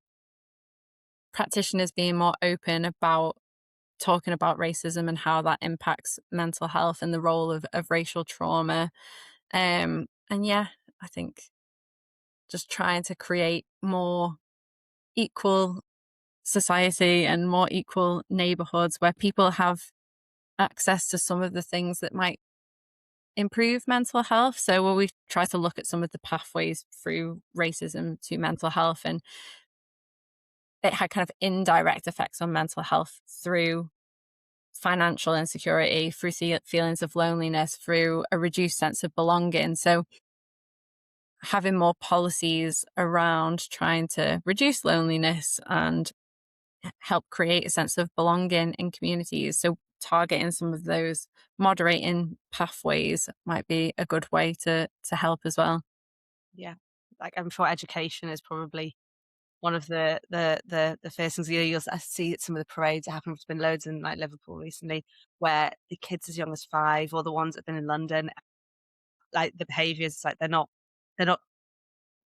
practitioners being more open about talking about racism and how that impacts mental health and the role of racial trauma. And yeah, I think just trying to create more equal society and more equal neighborhoods where people have access to some of the things that might improve mental health. So where we try to look at some of the pathways through racism to mental health, and it had kind of indirect effects on mental health through financial insecurity, through feelings of loneliness, through a reduced sense of belonging. So having more policies around trying to reduce loneliness and help create a sense of belonging in communities. So targeting some of those moderating pathways might be a good way to help as well. Yeah, like I'm sure education is probably one of the first things I see at some of the parades that happen. There's been loads in like Liverpool recently where the kids as young as 5 or the ones that have been in London, like the behaviours, like they're not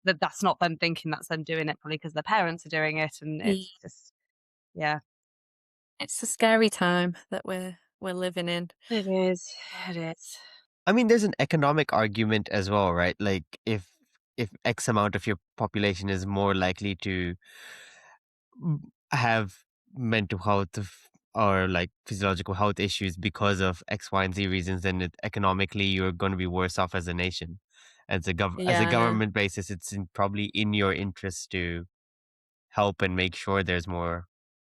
that's not them thinking, that's them doing it probably because their parents are doing it, and Ye- it's just yeah. It's a scary time that we're living in. It is. It is. I mean, there's an economic argument as well, right? Like if X amount of your population is more likely to have mental health or like physiological health issues because of X, Y, and Z reasons, then economically you're going to be worse off as a nation. As a Yeah, I know. government basis, probably in your interest to help and make sure there's more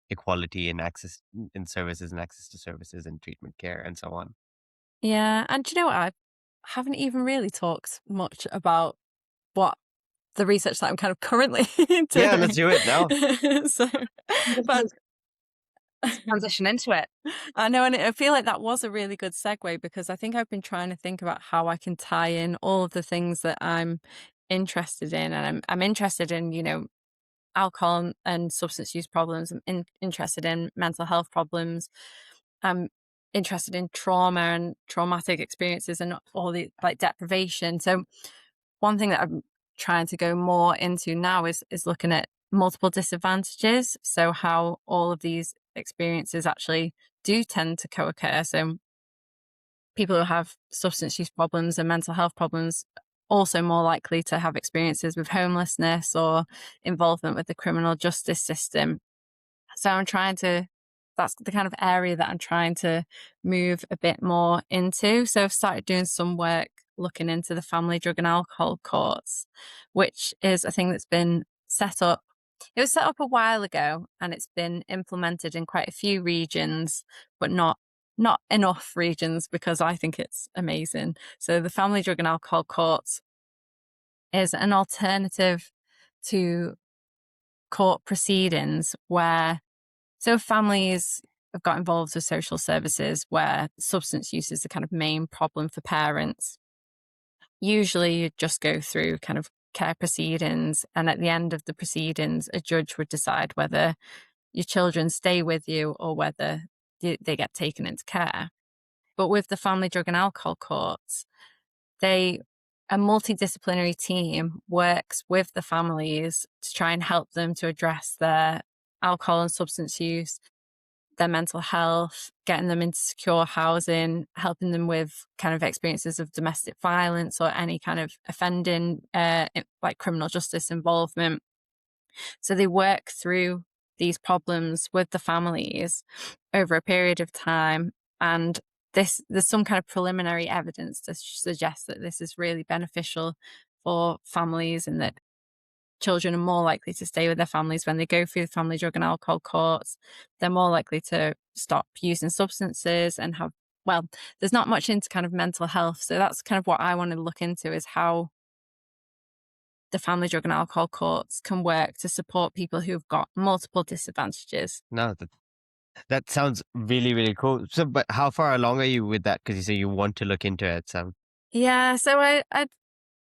equality in access in services and access to services and treatment care and so on. Yeah, and do you know what? I haven't even really talked much about what the research that I'm kind of currently Yeah, let's doing. do it now. So, but Let's transition into it. I know, and I feel like that was a really good segue because I think I've been trying to think about how I can tie in all of the things that I'm interested in, and I'm interested in, alcohol and substance use problems. I'm interested in mental health problems. I'm interested in trauma and traumatic experiences and all the like deprivation. So one thing that I'm trying to go more into now is looking at multiple disadvantages. So how all of these experiences actually do tend to co-occur. So people who have substance use problems and mental health problems also more likely to have experiences with homelessness or involvement with the criminal justice system. So that's the kind of area that I'm trying to move a bit more into. So I've started doing some work looking into the family drug and alcohol courts, which is a thing that's been set up. It was set up a while ago and it's been implemented in quite a few regions, but not enough regions because I think it's amazing. So the family drug and alcohol courts is an alternative to court proceedings where families have got involved with social services where substance use is the kind of main problem for parents. Usually you just go through kind of care proceedings, and at the end of the proceedings, a judge would decide whether your children stay with you or whether they get taken into care. But with the family drug and alcohol courts, a multidisciplinary team works with the families to try and help them to address their alcohol and substance use, their mental health, getting them into secure housing, helping them with kind of experiences of domestic violence or any kind of offending, like criminal justice involvement. So they work through these problems with the families over a period of time. And there's some kind of preliminary evidence to suggest that this is really beneficial for families and that children are more likely to stay with their families when they go through the family drug and alcohol courts. They're more likely to stop using substances and there's not much into kind of mental health. So that's kind of what I want to look into, is how the family drug and alcohol courts can work to support people who've got multiple disadvantages. No, that sounds really, really cool. So, but how far along are you with that? Because you say you want to look into it. So, Yeah, so I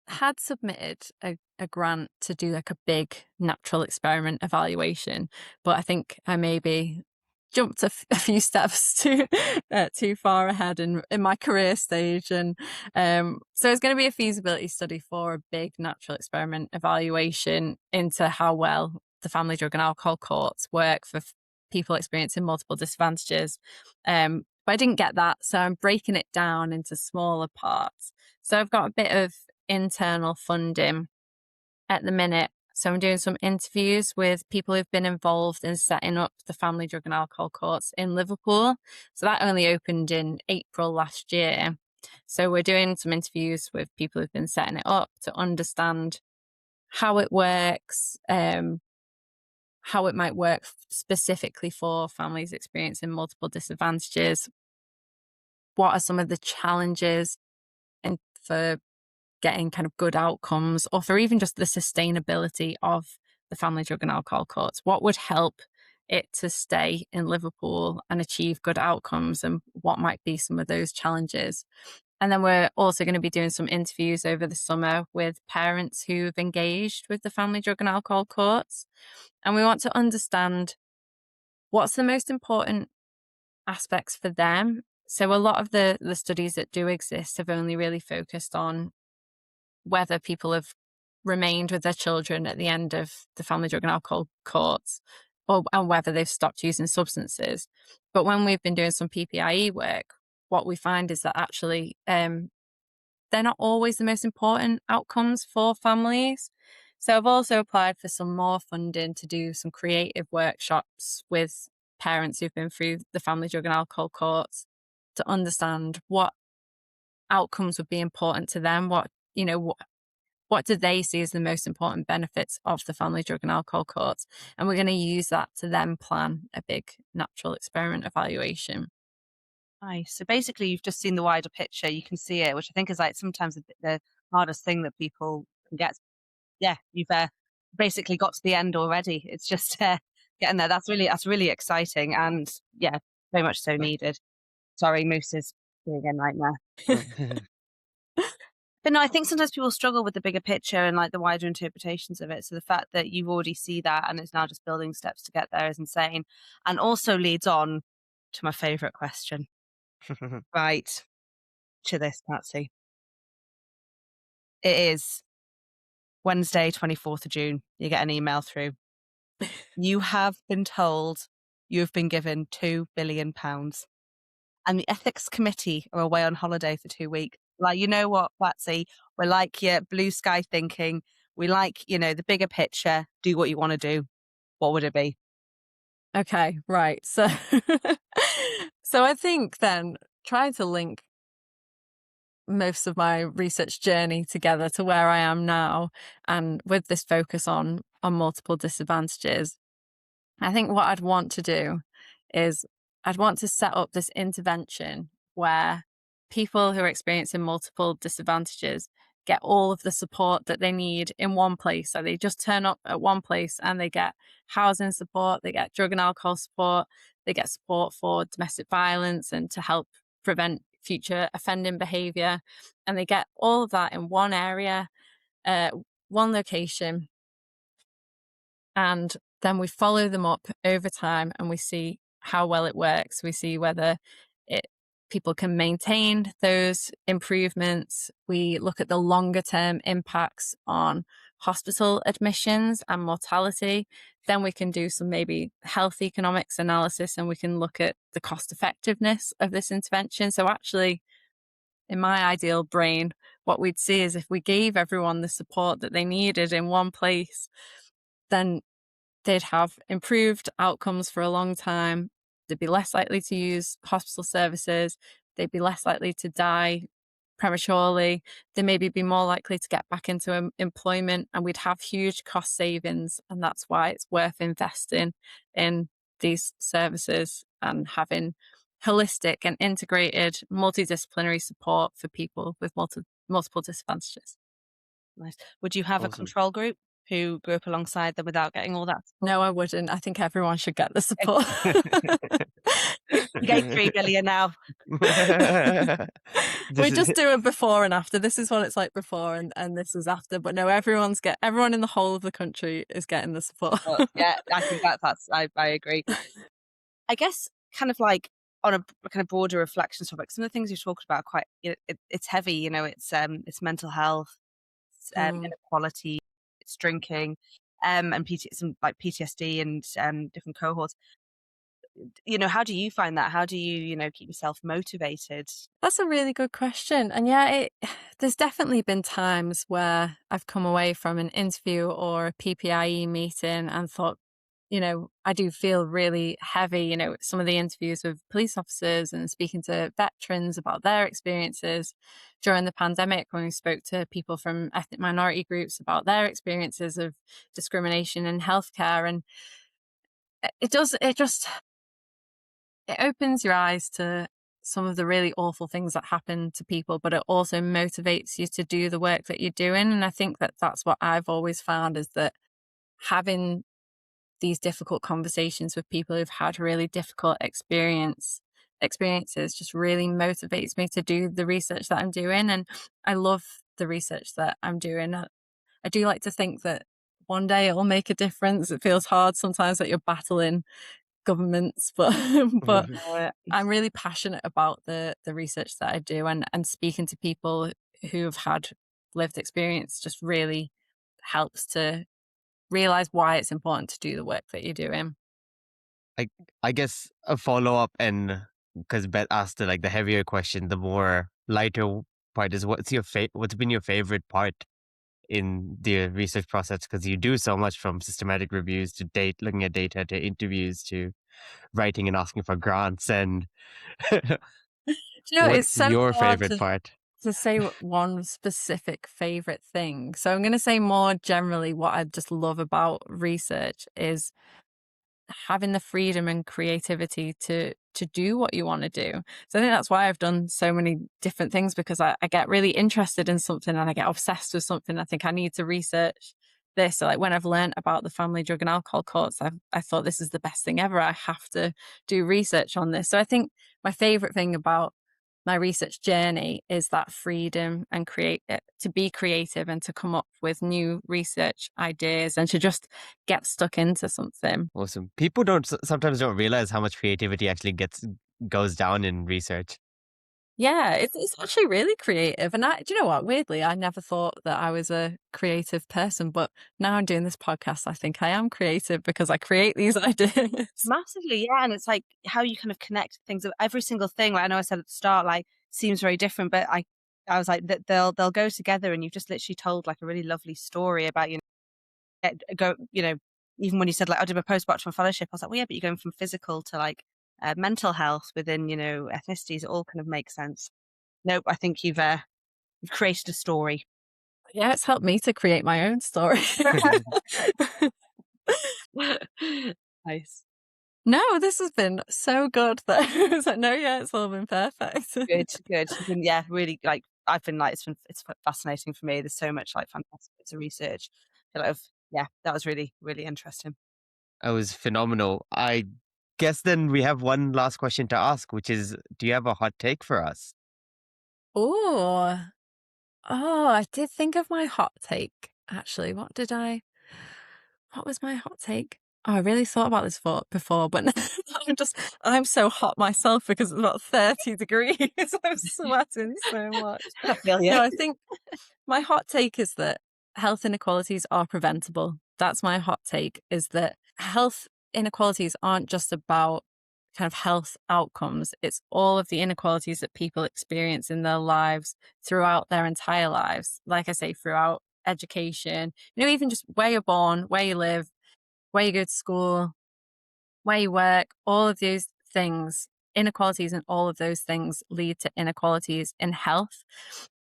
had submitted a grant to do like a big natural experiment evaluation, but I think I maybe jumped a few steps too far ahead in my career stage, and so it's going to be a feasibility study for a big natural experiment evaluation into how well the family drug and alcohol courts work for people experiencing multiple disadvantages. But I didn't get that, so I'm breaking it down into smaller parts. So I've got a bit of internal funding at the minute. So I'm doing some interviews with people who've been involved in setting up the family drug and alcohol courts in Liverpool. So that only opened in April last year. So we're doing some interviews with people who've been setting it up to understand how it works, how it might work specifically for families experiencing multiple disadvantages. What are some of the challenges and for getting kind of good outcomes, or for even just the sustainability of the family drug and alcohol courts? What would help it to stay in Liverpool and achieve good outcomes, and what might be some of those challenges? And then we're also going to be doing some interviews over the summer with parents who've engaged with the family drug and alcohol courts. And we want to understand what's the most important aspects for them. So a lot of the studies that do exist have only really focused on whether people have remained with their children at the end of the family drug and alcohol courts, and whether they've stopped using substances. But when we've been doing some PPIE work, what we find is that actually they're not always the most important outcomes for families. So I've also applied for some more funding to do some creative workshops with parents who've been through the family drug and alcohol courts to understand what outcomes would be important to them, what do they see as the most important benefits of the family drug and alcohol courts? And we're going to use that to then plan a big natural experiment evaluation. Nice. So basically, you've just seen the wider picture. You can see it, which I think is like sometimes the hardest thing that people can get. Yeah, you've basically got to the end already. It's just getting there. That's really exciting, and yeah, very much so needed. Sorry, Moose is being a nightmare. But no, I think sometimes people struggle with the bigger picture and like the wider interpretations of it. So the fact that you already see that and it's now just building steps to get there is insane, and also leads on to my favourite question. Right to this, Patsy. It is Wednesday, 24th of June. You get an email through. You have been told you have been given £2 billion. And the ethics committee are away on holiday for 2 weeks. Like, you know what, Patsy? We're like your blue sky thinking. We like, the bigger picture. Do what you want to do. What would it be? Okay, right. So, so I think then trying to link most of my research journey together to where I am now, and with this focus on multiple disadvantages, I think what I'd want to do is I'd want to set up this intervention where people who are experiencing multiple disadvantages get all of the support that they need in one place. So they just turn up at one place and they get housing support, they get drug and alcohol support, they get support for domestic violence and to help prevent future offending behavior. And they get all of that in one area, one location. And then we follow them up over time and we see how well it works. We see whether people can maintain those improvements. We look at the longer term impacts on hospital admissions and mortality. Then we can do some maybe health economics analysis and we can look at the cost effectiveness of this intervention. So actually, in my ideal brain, what we'd see is if we gave everyone the support that they needed in one place, then they'd have improved outcomes for a long time. They'd be less likely to use hospital services. They'd be less likely to die prematurely. They maybe be more likely to get back into employment, and we'd have huge cost savings. And that's why it's worth investing in these services and having holistic and integrated multidisciplinary support for people with multiple disadvantages. Nice. Would you have a Awesome. control group who grew up alongside them without getting all that support? No, I wouldn't. I think everyone should get the support. You gave 3 billion now. We're just doing before and after. This is what it's like before and this is after. But no, everyone in the whole of the country is getting the support. Well, yeah, I think I agree. I guess kind of like on a kind of broader reflection topic, some of the things you've talked about are quite, it's heavy, it's mental health, it's inequality, it's drinking, and some like PTSD and different cohorts. How do you find that? How do you, keep yourself motivated? That's a really good question. And yeah, there's definitely been times where I've come away from an interview or a PPIE meeting and thought, I do feel really heavy, some of the interviews with police officers and speaking to veterans about their experiences during the pandemic, when we spoke to people from ethnic minority groups about their experiences of discrimination in healthcare. And it opens your eyes to some of the really awful things that happen to people, but it also motivates you to do the work that you're doing. And I think that that's what I've always found, is that having these difficult conversations with people who've had really difficult experience experiences just really motivates me to do the research that I'm doing. And I love the research that I'm doing. I do like to think that one day it will make a difference. It feels hard sometimes that you're battling governments, but but Uh, I'm really passionate about the research that I do, and speaking to people who have had lived experience just really helps to realize why it's important to do the work that you're doing. I I guess a follow up, and because Beth asked the like the heavier question, the more lighter part is what's been your favorite part in the research process? Because you do so much from systematic reviews to looking at data to interviews to writing and asking for grants. And Do you know, it's what's so your hard favorite part? to say one specific favorite thing. So I'm going to say more generally what I just love about research is having the freedom and creativity to do what you want to do. So I think that's why I've done so many different things, because I get really interested in something and I get obsessed with something. I think I need to research this. So like when I've learned about the family drug and alcohol courts, I thought this is the best thing ever. I have to do research on this. So I think my favorite thing about my research journey is that freedom and to be creative and to come up with new research ideas and to just get stuck into something. Awesome. People sometimes don't realize how much creativity actually goes down in research. Yeah, it's actually really creative. And do you know what? Weirdly, I never thought that I was a creative person, but now I'm doing this podcast, I think I am creative because I create these ideas. Massively, yeah, and it's like how you kind of connect things. Every single thing, like I know I said at the start, like seems very different, but I was like that they'll go together, and you've just literally told like a really lovely story about even when you said like I did my postdoctoral fellowship, I was like, well, yeah, but you're going from physical to like mental health within ethnicities. It all kind of makes sense. Nope, I think you've created a story. Yeah, it's helped me to create my own story. Nice. No, this has been so good that I was like, no, yeah, it's all been perfect. Good, good. You've been, yeah, really like I've been like it's fascinating for me. There's so much like fantastic bits of research. I feel like yeah, that was really, really interesting. It was phenomenal. I guess then we have one last question to ask, which is, do you have a hot take for us? Oh, I did think of my hot take. Actually, what was my hot take? Oh, I really thought about this before, but I'm so hot myself because it's about 30 degrees. I'm sweating so much. I feel No, you. I think my hot take is that health inequalities are preventable. That's my hot take, is that health inequalities aren't just about kind of health outcomes. It's all of the inequalities that people experience in their lives throughout their entire lives. Like I say, throughout education, even just where you're born, where you live, where you go to school, where you work, all of those things, inequalities and all of those things lead to inequalities in health.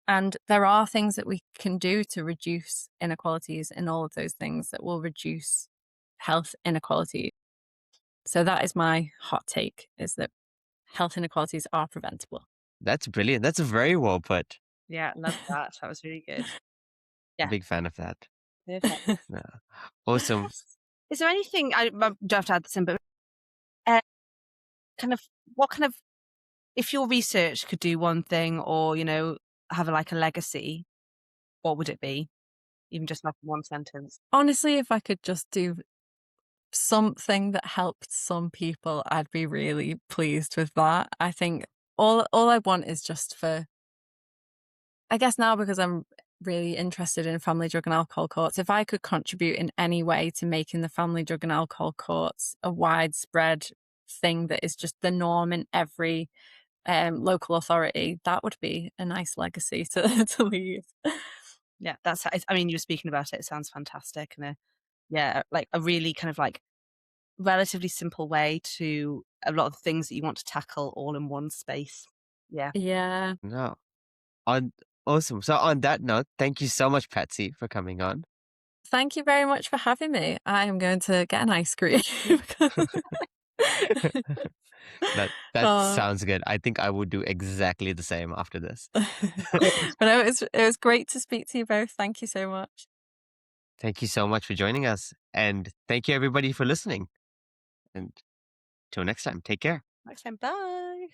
And there are things that we can do to reduce inequalities in all of those things that will reduce health inequality. So that is my hot take, is that health inequalities are preventable. That's brilliant. That's very well put. Yeah, love that. That was really good. Yeah, Big fan of that. perfect. Yeah. Awesome. Is there anything I don't have to add this in, but uh, kind of what kind of if your research could do one thing or have like a legacy, what would it be? Even just like one sentence. Honestly, if I could just do something that helped some people, I'd be really pleased with that. I think all I want is just for, I guess now because I'm really interested in family drug and alcohol courts, if I could contribute in any way to making the family drug and alcohol courts a widespread thing that is just the norm in every local authority, that would be a nice legacy to to leave. Yeah, I mean, you were speaking about it. It sounds fantastic, and yeah, like a really kind of like relatively simple way to a lot of things that you want to tackle all in one space. Yeah. Yeah. No. On Awesome. So on that note, thank you so much, Patsy, for coming on. Thank you very much for having me. I am going to get an ice cream. That Oh. sounds good. I think I would do exactly the same after this. But no, it was great to speak to you both. Thank you so much. Thank you so much for joining us. And thank you, everybody, for listening. And till next time, take care. Next time. Bye.